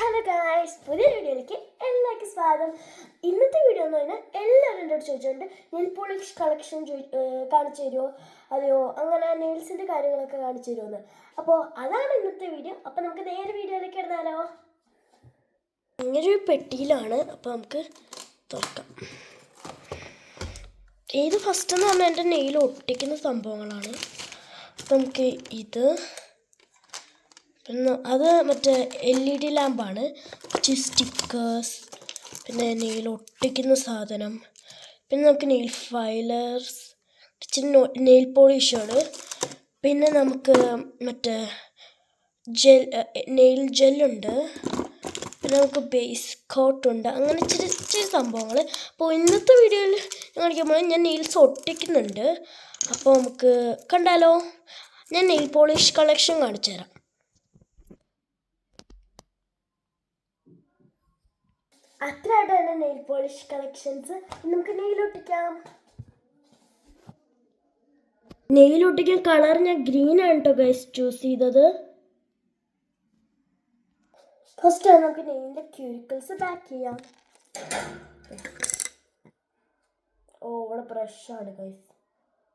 Hello guys, പുതിയ വീഡിയോയിലേക്ക് എല്ലാവർക്കും സ്വാഗതം. ഇന്നത്തെ വീഡിയോ എന്ന് പറഞ്ഞാൽ എല്ലാവരും എൻ്റെ അടുത്ത് ചോദിച്ചിട്ടുണ്ട് നെയിൽ പോളിഷ് കളക്ഷൻ കാണിച്ചു തരുമോ, അതെയോ അങ്ങനെ നെയിൽസിൻ്റെ കാര്യങ്ങളൊക്കെ കാണിച്ചു തരുമോയെന്ന്. അപ്പോൾ അതാണ് ഇന്നത്തെ വീഡിയോ. അപ്പോൾ നമുക്ക് നേരെ വീഡിയോയിലേക്ക് ഇടുന്നാലോ. ഇങ്ങനൊരു പെട്ടിയിലാണ്, അപ്പോൾ നമുക്ക് തുറക്കാം. ഇത് ഫസ്റ്റ് എന്ന് പറഞ്ഞാൽ എൻ്റെ നെയിൽ ഒട്ടിക്കുന്ന സംഭവങ്ങളാണ്. അപ്പോൾ നമുക്ക് ഇത് പിന്നെ അത് മറ്റേ LED ലാമ്പാണ്, കുറച്ച് സ്റ്റിക്കേഴ്സ്, പിന്നെ നെയിൽ ഒട്ടിക്കുന്ന സാധനം, പിന്നെ നമുക്ക് നെയിൽ ഫൈലേഴ്സ്, ഇച്ചിരി നെയിൽ പോളിഷാണ്, പിന്നെ നമുക്ക് മറ്റേ നെയിൽ ജെല്ലുണ്ട്, പിന്നെ നമുക്ക് ബേസ് കോട്ടുണ്ട്, അങ്ങനെ ഇച്ചിരി സംഭവങ്ങൾ. അപ്പോൾ ഇന്നത്തെ വീഡിയോയിൽ ഞാൻ കാണിക്കുമ്പോൾ ഞാൻ നെയിൽസ് ഒട്ടിക്കുന്നുണ്ട്. അപ്പോൾ നമുക്ക് കണ്ടാലോ. ഞാൻ നെയിൽ പോളിഷ് കളക്ഷൻ കാണിച്ചു തരാം. അത്രയായിട്ട് തന്നെ നെയിൽ പോളിഷ് കളക്ഷൻസ്. നമുക്ക് നെയിലൊട്ടിക്കാം. നെയിലൊട്ടിക്കാൻ കളർ ഞാൻ ഗ്രീൻ ആണ് കേട്ടോ ഗൈസ് ചൂസ് ചെയ്തത്. ഫസ്റ്റ് നമുക്ക് നെയിലിൻ്റെ ക്യൂരിക്കിൾസ് പാക്ക് ചെയ്യാം. ഇവിടെ ബ്രഷാണ് ഗൈസ്.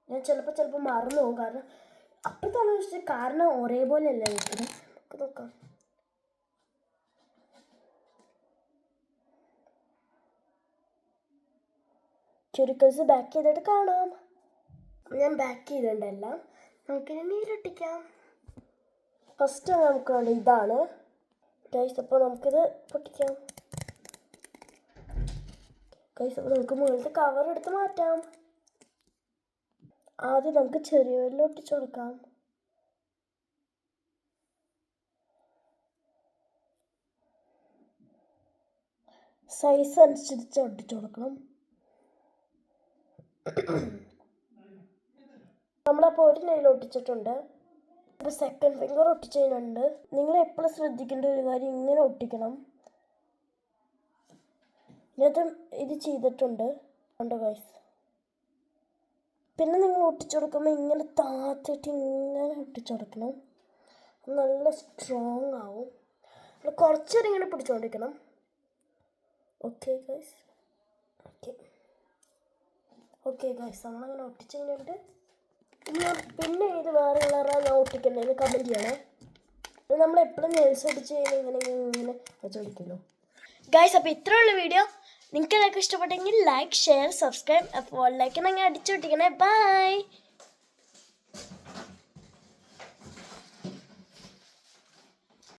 ഞാൻ ചിലപ്പോൾ മറന്നു പോകും, കാരണം അപ്പോഴത്താണ് വെച്ചാൽ കാരണം ഒരേപോലെ അല്ല വെക്കുന്നത്. നമുക്ക് നോക്കാം. ക്യൂരിക്കിൾസ് ബാക്ക് ചെയ്തിട്ട് കാണാം. ഞാൻ ബാക്ക് ചെയ്തിട്ടുണ്ടെല്ലാം. നമുക്കിനി നെയിലൊട്ടിക്കാം. ഫസ്റ്റ് നമുക്ക് വേണ്ട ഇതാണ് ഗൈസ്. അപ്പോൾ നമുക്കിത് പൊട്ടിക്കാം ഗൈസ്. അപ്പോൾ നമുക്ക് മുകളിലത്തെ കവർ എടുത്ത് മാറ്റാം. ആദ്യം നമുക്ക് ചെറിയ വിരൽ ഒട്ടിച്ചു കൊടുക്കാം. സൈസ് അനുസരിച്ച് ഒട്ടിച്ചു കൊടുക്കണം. നമ്മളപ്പോൾ ഒരു നെയിൽ ഒട്ടിച്ചിട്ടുണ്ട്. ഇപ്പോൾ സെക്കൻഡ് ഫിംഗർ ഒട്ടിച്ചതിനുണ്ട്. നിങ്ങൾ എപ്പോഴും ശ്രദ്ധിക്കേണ്ട ഒരു കാര്യം, ഇങ്ങനെ ഒട്ടിക്കണം. ഇത് ചെയ്തിട്ടുണ്ട് ഉണ്ട് ഗൈസ്. പിന്നെ നിങ്ങൾ ഒട്ടിച്ചു കൊടുക്കുമ്പോൾ ഇങ്ങനെ താത്തിട്ട് ഇങ്ങനെ ഒട്ടിച്ചു കൊടുക്കണം. നല്ല സ്ട്രോങ് ആവും. കുറച്ചേരം ഇങ്ങനെ പിടിച്ചുകൊണ്ടിരിക്കണം. Okay guys. ഓക്കെ ഗൈസ്, നമ്മളങ്ങനെ ഒട്ടിച്ച് കഴിഞ്ഞിട്ട് പിന്നെ ഇത് വേറെ കളറാണ് ഞാൻ ഒട്ടിക്കേണ്ടത് കമൻറ്റ് ചെയ്യണേ. നമ്മൾ എപ്പോഴും നെയിൽസ് ഒട്ടിച്ച് കഴിഞ്ഞാൽ ഇങ്ങനെ വെച്ചോടിക്കുമല്ലോ ഗൈസ്. അപ്പോൾ ഇത്രയുള്ള വീഡിയോ. നിങ്ങൾക്ക് ഇതൊക്കെ ഇഷ്ടപ്പെട്ടെങ്കിൽ ലൈക്ക്, ഷെയർ, സബ്സ്ക്രൈബ്. അപ്പോൾ ലൈക്ക് അങ്ങനെ അടിച്ചു പൊട്ടിക്കണേ. ബൈ.